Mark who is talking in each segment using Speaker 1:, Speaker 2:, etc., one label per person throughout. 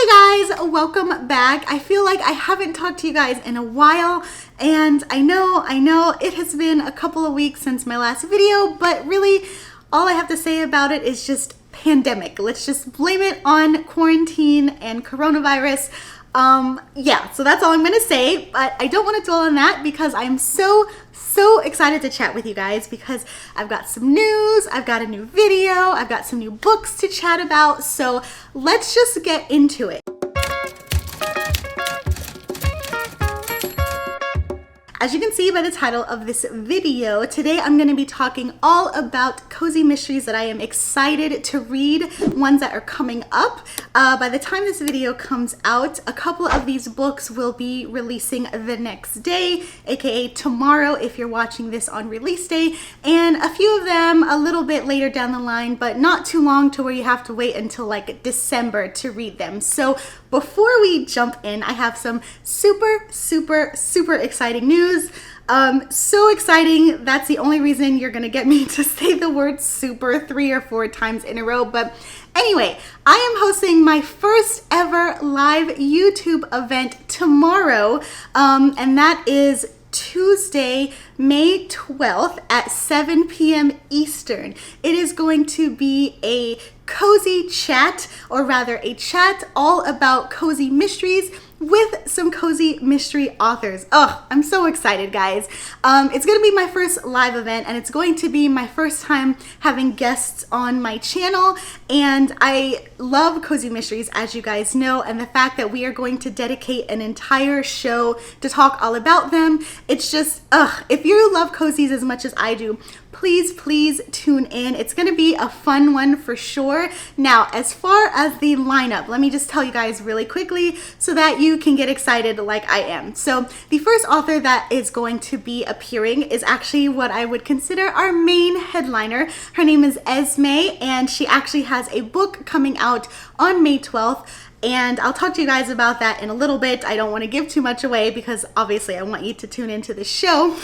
Speaker 1: Hey guys, welcome back. I feel like I haven't talked to you guys in a while, and I know it has been a couple of weeks since my last video, but really all I have to say about it is just pandemic. Let's just blame it on quarantine and coronavirus. Yeah, so that's all I'm gonna say, but I don't want to dwell on that because I'm so excited to chat with you guys because I've got some news, I've got a new video, I've got some new books to chat about, so let's just get into it. As you can see by the title of this video, today I'm going to be talking all about cozy mysteries that I am excited to read, ones that are coming up. By the time this video comes out, a couple of these books will be releasing the next day, aka tomorrow if you're watching this on release day, and a few of them a little bit later down the line, but not too long to where you have to wait until like December to read them. So before we jump in, I have some super exciting news. So exciting. That's the only reason you're gonna get me to say the word super 3 or 4 times in a row. But anyway, I am hosting my first ever live YouTube event tomorrow, and that is Tuesday, May 12th at 7 p.m. Eastern. It is going to be a cozy chat, or rather a chat all about cozy mysteries with some cozy mystery authors. Oh, I'm so excited, guys. It's gonna be my first live event, and it's going to be my first time having guests on my channel, and I love cozy mysteries, as you guys know, and the fact that we are going to dedicate an entire show to talk all about them, it's just, if you love cozies as much as I do, please tune in. It's gonna be a fun one for sure. Now, as far as the lineup, let me just tell you guys really quickly so that you can get excited like I am. So the first author that is going to be appearing is actually what I would consider our main headliner. Her name is Esme, and she actually has a book coming out on May 12th. And I'll talk to you guys about that in a little bit. I don't want to give too much away because obviously I want you to tune into the show.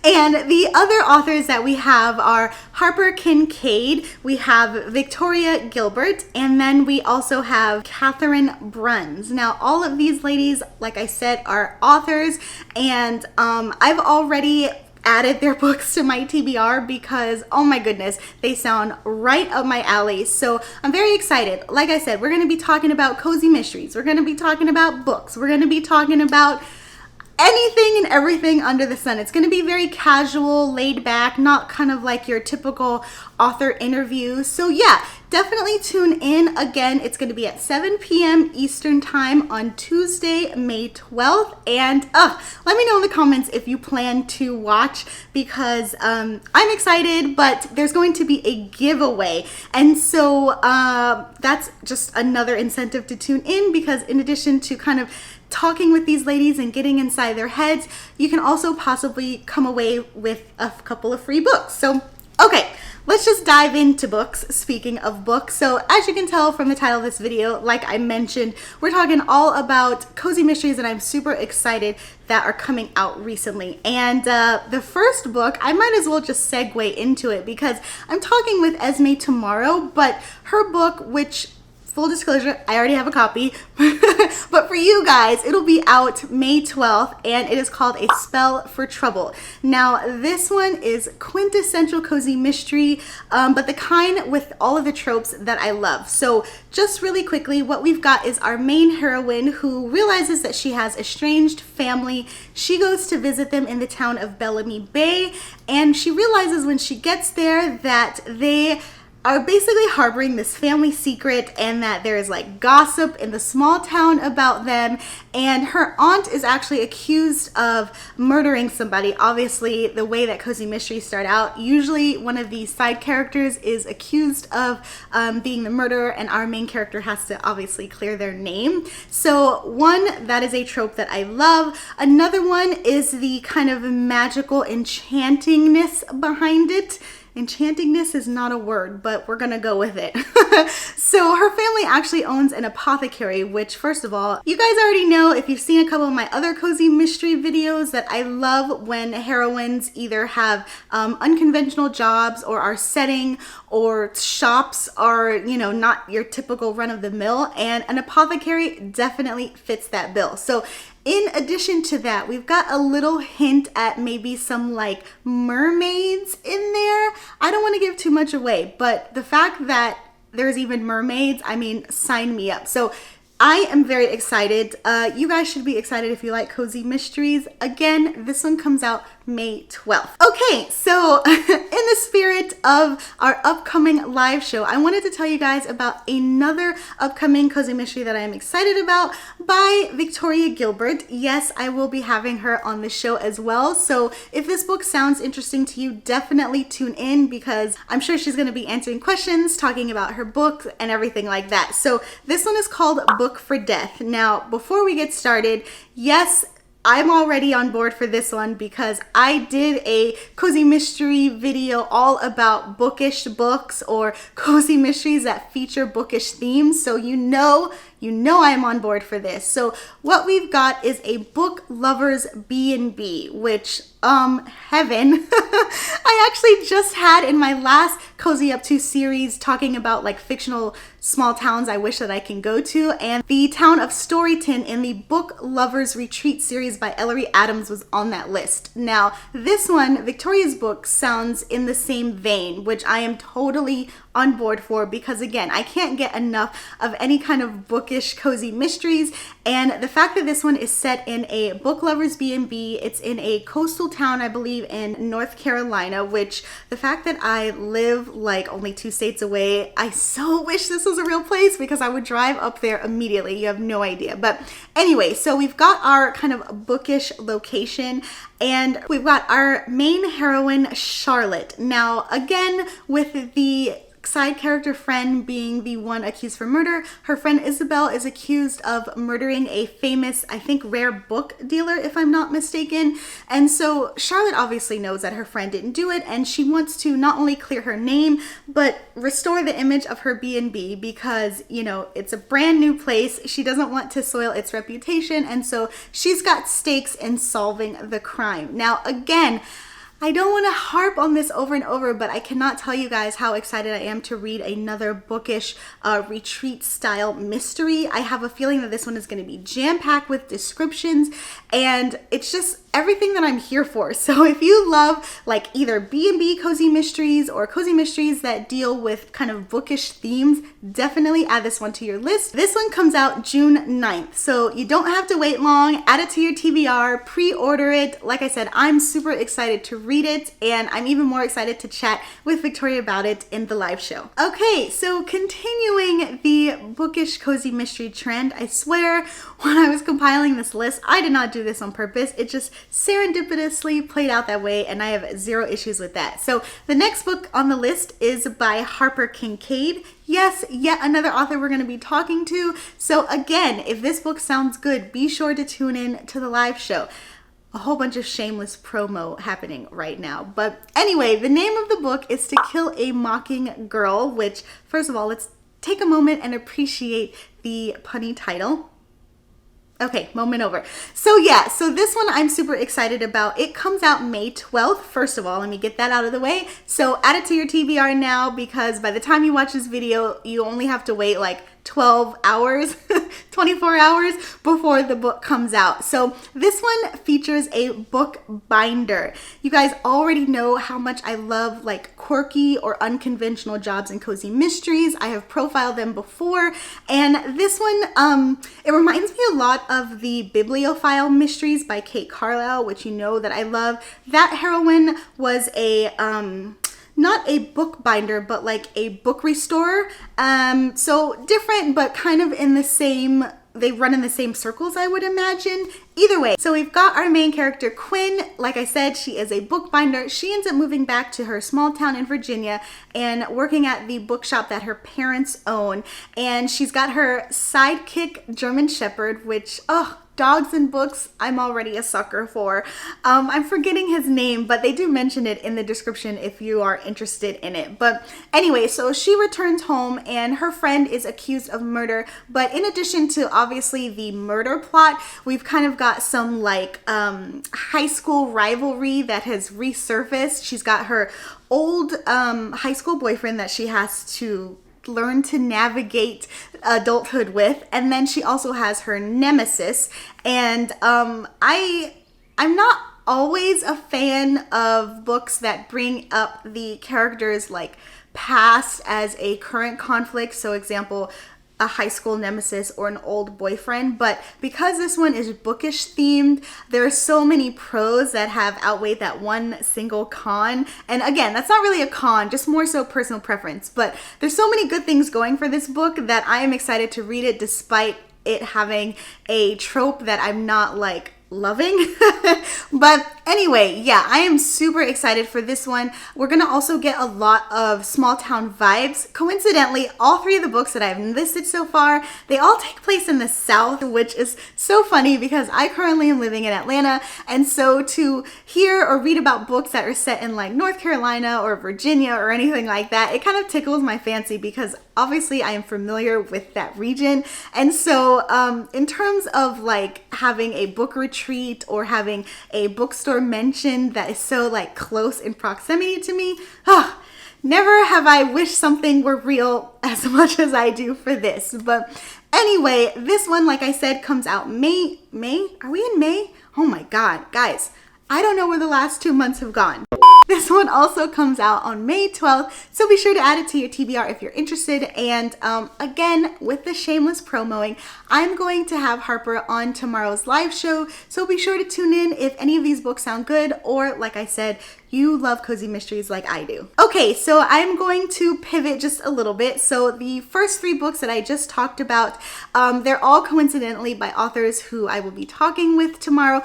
Speaker 1: And the other authors that we have are Harper Kincaid, we have Victoria Gilbert, and then we also have Catherine Bruns. Now, all of these ladies, like I said, are authors, and I've already added their books to my TBR because, oh my goodness, they sound right up my alley. So I'm very excited. Like I said, we're going to be talking about cozy mysteries. We're going to be talking about books. We're going to be talking about anything and everything under the sun. It's going to be very casual, laid back, not kind of like your typical author interview. So yeah, definitely tune in. Again, it's going to be at 7 p.m. Eastern time on Tuesday, May 12th. And let me know in the comments if you plan to watch because I'm excited, but there's going to be a giveaway. And so that's just another incentive to tune in because in addition to kind of talking with these ladies and getting inside their heads, you can also possibly come away with a couple of free books. So, okay, let's just dive into books. Speaking of books, so as you can tell from the title of this video, like I mentioned, we're talking all about cozy mysteries, and I'm super excited that are coming out recently. And the first book, I might as well just segue into it because I'm talking with Esme tomorrow, but her book, which, full disclosure, I already have a copy, but for you guys, it'll be out May 12th, and it is called A Spell for Trouble. Now, this one is quintessential cozy mystery, but the kind with all of the tropes that I love. So just really quickly, what we've got is our main heroine who realizes that she has estranged family. She goes to visit them in the town of Bellamy Bay, and she realizes when she gets there that they are basically harboring this family secret and that there is like gossip in the small town about them, and her aunt is actually accused of murdering somebody. Obviously, the way that cozy mysteries start out, usually one of these side characters is accused of being the murderer, and our main character has to obviously clear their name. So one, that is a trope that I love. Another one is the kind of magical enchantingness behind it. Enchantingness is not a word, but we're gonna go with it. So her family actually owns an apothecary, which, first of all, you guys already know if you've seen a couple of my other cozy mystery videos that I love when heroines either have unconventional jobs or are setting or shops are, you know, not your typical run-of-the-mill, and an apothecary definitely fits that bill. So in addition to that, we've got a little hint at maybe some like mermaids in there. I don't want to give too much away, but the fact that there's even mermaids, I mean, sign me up. So I am very excited. You guys should be excited if you like cozy mysteries. Again, this one comes out May 12th. Okay, so in the spirit of our upcoming live show, I wanted to tell you guys about another upcoming cozy mystery that I am excited about by Victoria Gilbert. Yes, I will be having her on the show as well. So if this book sounds interesting to you, definitely tune in because I'm sure she's going to be answering questions, talking about her book and everything like that. So this one is called Book for Death. Now, before we get started, yes, I'm already on board for this one because I did a cozy mystery video all about bookish books or cozy mysteries that feature bookish themes. So you know I'm on board for this. So what we've got is a book lovers B&B, which heaven. I actually just had in my last Cozy Up To series talking about like fictional small towns I wish that I can go to, and the town of Storyton in the Book Lovers Retreat series by Ellery Adams was on that list. Now this one, Victoria's book, sounds in the same vein, which I am totally on board for because again, I can't get enough of any kind of bookish cozy mysteries, and the fact that this one is set in a book lovers B&B, it's in a coastal town, I believe in North Carolina, which the fact that I live like only 2 states away, I so wish this was a real place because I would drive up there immediately. You have no idea. But anyway, so we've got our kind of bookish location and we've got our main heroine, Charlotte. Now, again, with the side character friend being the one accused for murder, her friend Isabel is accused of murdering a famous, I think, rare book dealer, if I'm not mistaken. And so Charlotte obviously knows that her friend didn't do it, and she wants to not only clear her name, but restore the image of her B&B because, you know, it's a brand new place. She doesn't want to soil its reputation, and so she's got stakes in solving the crime. Now, again, I don't want to harp on this over and over, but I cannot tell you guys how excited I am to read another bookish retreat style mystery. I have a feeling that this one is going to be jam-packed with descriptions, and it's just everything that I'm here for. So if you love like either B&B cozy mysteries or cozy mysteries that deal with kind of bookish themes, definitely add this one to your list. This one comes out June 9th, so you don't have to wait long. Add it to your TBR, pre-order it. Like I said, I'm super excited to read it, and I'm even more excited to chat with Victoria about it in the live show. Okay, so continuing the bookish cozy mystery trend, I swear when I was compiling this list, I did not do this on purpose. It just serendipitously played out that way, and I have zero issues with that. So the next book on the list is by Harper Kincaid. Yes, yet another author we're going to be talking to. So again, if this book sounds good, be sure to tune in to the live show. A whole bunch of shameless promo happening right now. But anyway, the name of the book is To Kill a Mockingjay, which, first of all, let's take a moment and appreciate the punny title. Okay, moment over. So yeah, so this one I'm super excited about. It comes out May 12th. First of all, let me get that out of the way. So add it to your TBR now because by the time you watch this video, you only have to wait like 12 hours, 24 hours before the book comes out. So this one features a book binder. You guys already know how much I love like quirky or unconventional jobs in cozy mysteries. I have profiled them before, and this one, it reminds me a lot of the Bibliophile Mysteries by Kate Carlisle, which you know that I love. That heroine was a not a book binder, but like a book restorer. So different, but kind of in the same, they run in the same circles, I would imagine. Either way, so we've got our main character, Quinn. Like I said, she is a bookbinder. She ends up moving back to her small town in Virginia and working at the bookshop that her parents own. And she's got her sidekick German Shepherd, which, oh, dogs and books, I'm already a sucker for. I'm forgetting his name, but they do mention it in the description if you are interested in it. But anyway, so she returns home and her friend is accused of murder. But in addition to obviously the murder plot, we've kind of got some like high school rivalry that has resurfaced. She's got her old high school boyfriend that she has to learn to navigate adulthood with, and then she also has her nemesis. And I'm not always a fan of books that bring up the characters like past as a current conflict, so example, a high school nemesis or an old boyfriend. But because this one is bookish themed, there are so many pros that have outweighed that one single con. And again, that's not really a con, just more so personal preference. But there's so many good things going for this book that I am excited to read it, despite it having a trope that I'm not like loving. But anyway, yeah, I am super excited for this one. We're gonna also get a lot of small town vibes. Coincidentally, all three of the books that I've listed so far, they all take place in the South, which is so funny because I currently am living in Atlanta, and so to hear or read about books that are set in like North Carolina or Virginia or anything like that, it kind of tickles my fancy because obviously I am familiar with that region. And so in terms of like having a book retreat or having a bookstore mention that is so like close in proximity to me, never have I wished something were real as much as I do for this. But anyway, this one, like I said, comes out May? Are we in May? Oh my God, guys, I don't know where the last 2 months have gone. This one also comes out on May 12th, so be sure to add it to your TBR if you're interested. And again, with the shameless promoing, I'm going to have Harper on tomorrow's live show, so be sure to tune in if any of these books sound good, or like I said, you love cozy mysteries like I do. Okay, so I'm going to pivot just a little bit. So the first three books that I just talked about, they're all coincidentally by authors who I will be talking with tomorrow.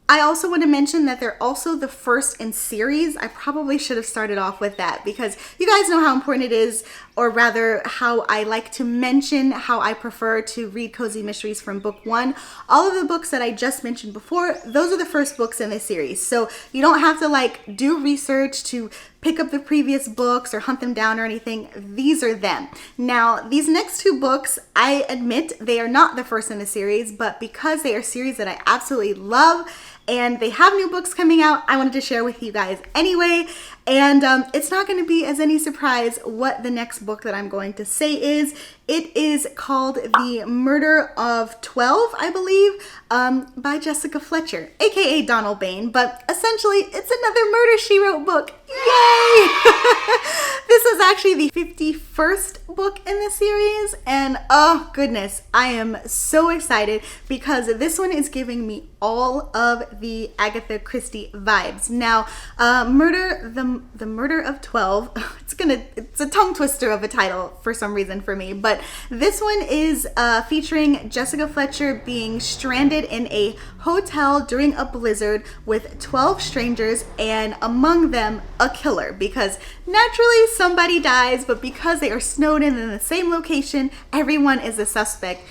Speaker 1: I also want to mention that they're also the first in series. I probably should have started off with that because you guys know how important it is, or rather how I like to mention how I prefer to read cozy mysteries from book one. All of the books that I just mentioned before, those are the first books in this series. So you don't have to like do research to pick up the previous books or hunt them down or anything. These are them. Now, these next two books, I admit they are not the first in the series, but because they are series that I absolutely love and they have new books coming out, I wanted to share with you guys anyway. And it's not going to be as any surprise what the next book that I'm going to say is. It is called The Murder of 12, I believe, by Jessica Fletcher, aka Donald Bain. But essentially, it's another Murder, She Wrote book. Yay! This is actually the 51st book in the series, and oh goodness, I am so excited because this one is giving me all of the Agatha Christie vibes. Now, the Murder of 12, it's a tongue twister of a title for some reason for me, but this one is featuring Jessica Fletcher being stranded in a hotel during a blizzard with 12 strangers, and among them a killer, because naturally somebody dies, but because they are snowed in the same location, everyone is a suspect.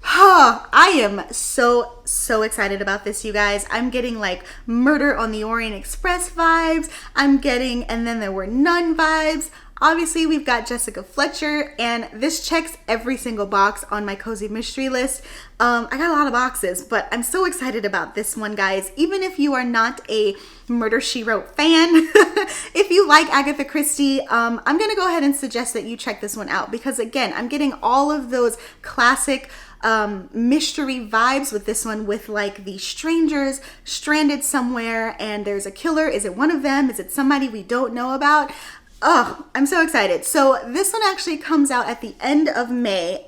Speaker 1: I am so excited about this, you guys. I'm getting like Murder on the Orient Express vibes. I'm getting And Then There Were None vibes. Obviously, we've got Jessica Fletcher, and this checks every single box on my cozy mystery list. I got a lot of boxes, but I'm so excited about this one, guys. Even if you are not a Murder, She Wrote fan, if you like Agatha Christie, I'm gonna go ahead and suggest that you check this one out, because again, I'm getting all of those classic mystery vibes with this one, with like the strangers stranded somewhere and there's a killer. Is it one of them? Is it somebody we don't know about? Oh, I'm so excited. So this one actually comes out at the end of May,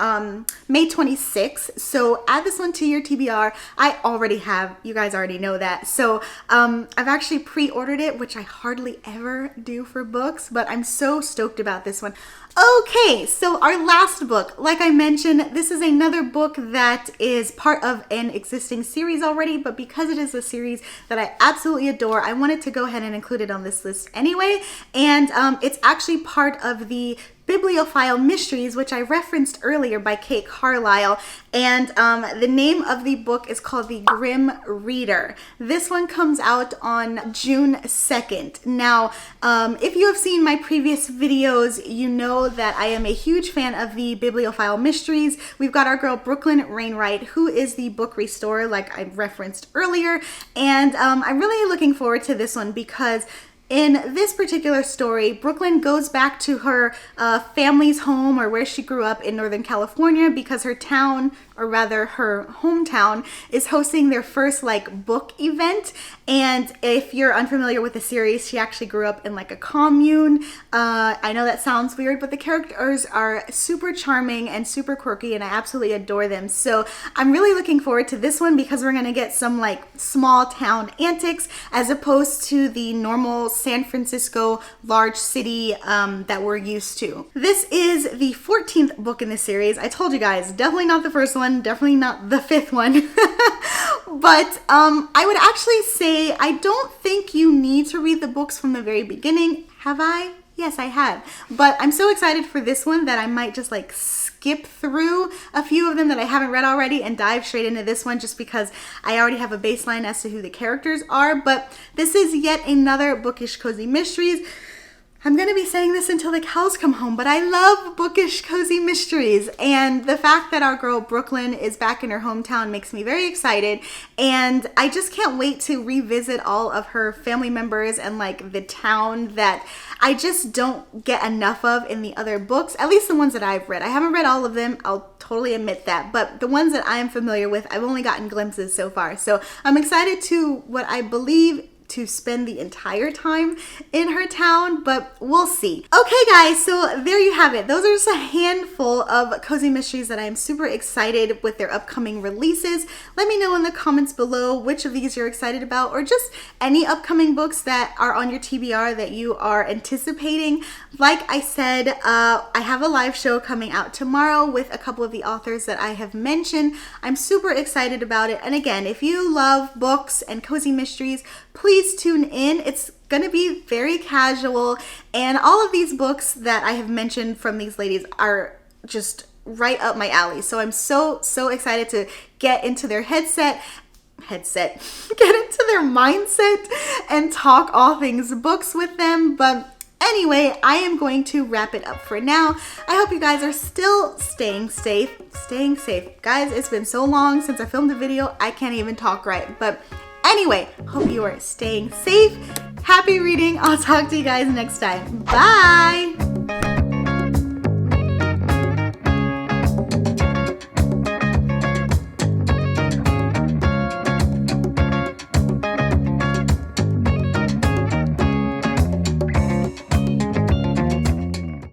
Speaker 1: May 26th. So add this one to your TBR. I already have, you guys already know that. So I've actually pre-ordered it, which I hardly ever do for books, but I'm so stoked about this one. Okay, so our last book, like I mentioned, this is another book that is part of an existing series already, but because it is a series that I absolutely adore, I wanted to go ahead and include it on this list anyway. And it's actually part of the Bibliophile Mysteries, which I referenced earlier by Kate Carlisle. And the name of the book is called The Grim Reader. This one comes out on June 2nd. Now, if you have seen my previous videos, you know that I am a huge fan of the Bibliophile Mysteries. We've got our girl Brooklyn Wainwright, who is the book restorer like I referenced earlier. And I'm really looking forward to this one because in this particular story, Brooklyn goes back to her family's home, or where she grew up in Northern California, because her town, or rather her hometown, is hosting their first like book event. And if you're unfamiliar with the series, she actually grew up in like a commune. I know that sounds weird, but the characters are super charming and super quirky, and I absolutely adore them. So I'm really looking forward to this one because we're gonna get some like small town antics as opposed to the normal San Francisco large city that we're used to. This is the 14th book in the series. I told you guys, definitely not the first one, definitely not the 5th one. But I would actually say I don't think you need to read the books from the very beginning. Have I? Yes, I have. But I'm so excited for this one that I might just like skip through a few of them that I haven't read already and dive straight into this one just because I already have a baseline as to who the characters are. But this is yet another bookish cozy mysteries. I'm going to be saying this until the cows come home, but I love bookish cozy mysteries. And the fact that our girl Brooklyn is back in her hometown makes me very excited. And I just can't wait to revisit all of her family members and like the town that I just don't get enough of in the other books, at least the ones that I've read. I haven't read all of them, I'll totally admit that, but the ones that I am familiar with, I've only gotten glimpses so far. So I'm excited to what I believe to spend the entire time in her town, but we'll see. Okay guys, so there you have it. Those are just a handful of cozy mysteries that I am super excited with their upcoming releases. Let me know in the comments below which of these you're excited about, or just any upcoming books that are on your TBR that you are anticipating. Like I said, I have a live show coming out tomorrow with a couple of the authors that I have mentioned. I'm super excited about it. And again, if you love books and cozy mysteries, please tune in. It's gonna be very casual, and all of these books that I have mentioned from these ladies are just right up my alley. So I'm so excited to get into their get into their mindset and talk all things books with them. But anyway, I am going to wrap it up for now. I hope you guys are still staying safe. Guys, it's been so long since I filmed a video, I can't even talk right. But anyway, hope you are staying safe. Happy reading. I'll talk to you guys next time. Bye.